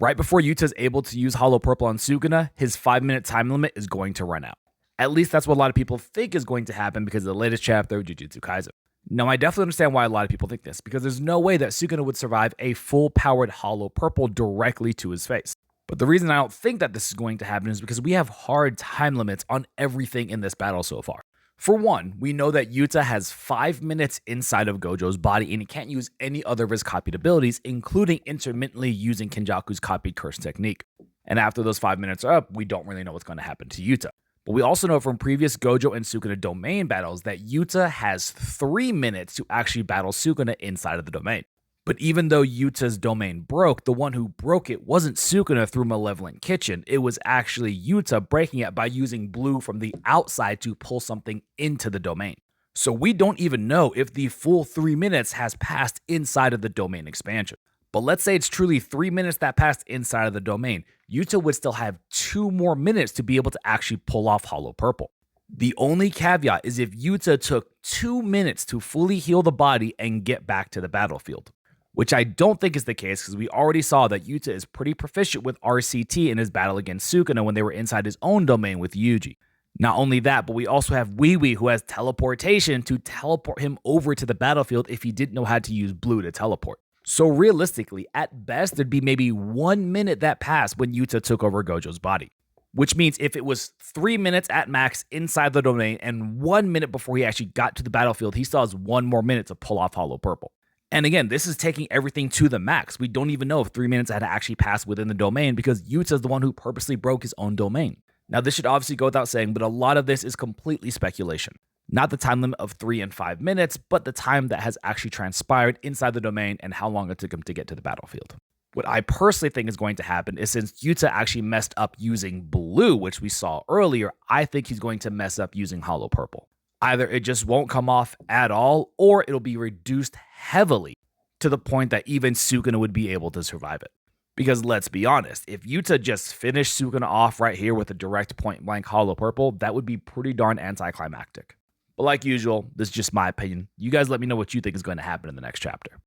Right before Yuta is able to use Hollow Purple on Sukuna, his 5-minute time limit is going to run out. At least that's what a lot of people think is going to happen because of the latest chapter of Jujutsu Kaisen. Now, I definitely understand why a lot of people think this, because there's no way that Sukuna would survive a full-powered Hollow Purple directly to his face. But the reason I don't think that this is going to happen is because we have hard time limits on everything in this battle so far. For one, we know that Yuta has 5 minutes inside of Gojo's body and he can't use any other of his copied abilities, including intermittently using Kenjaku's copied curse technique. And after those 5 minutes are up, we don't really know what's going to happen to Yuta. But we also know from previous Gojo and Sukuna domain battles that Yuta has 3 minutes to actually battle Sukuna inside of the domain. But even though Yuta's domain broke, the one who broke it wasn't Sukuna through Malevolent Kitchen. It was actually Yuta breaking it by using blue from the outside to pull something into the domain. So we don't even know if the full 3 minutes has passed inside of the domain expansion. But let's say it's truly 3 minutes that passed inside of the domain. Yuta would still have 2 more minutes to be able to actually pull off Hollow Purple. The only caveat is if Yuta took 2 minutes to fully heal the body and get back to the battlefield. Which I don't think is the case because we already saw that Yuta is pretty proficient with RCT in his battle against Sukuna when they were inside his own domain with Yuji. Not only that, but we also have Wee Wee who has teleportation to teleport him over to the battlefield if he didn't know how to use blue to teleport. So realistically, at best, there'd be maybe 1 minute that passed when Yuta took over Gojo's body. Which means if it was 3 minutes at max inside the domain and 1 minute before he actually got to the battlefield, he still has 1 more minute to pull off Hollow Purple. And again, this is taking everything to the max. We don't even know if 3 minutes had actually passed within the domain because Yuta's the one who purposely broke his own domain. Now, this should obviously go without saying, but a lot of this is completely speculation. Not the time limit of 3 and 5 minutes, but the time that has actually transpired inside the domain and how long it took him to get to the battlefield. What I personally think is going to happen is since Yuta actually messed up using blue, which we saw earlier, I think he's going to mess up using Hollow Purple. Either it just won't come off at all, or it'll be reduced heavily to the point that even Sukuna would be able to survive it. Because let's be honest, if Yuta just finished Sukuna off right here with a direct point-blank Hollow Purple, that would be pretty darn anticlimactic. But like usual, this is just my opinion. You guys let me know what you think is going to happen in the next chapter.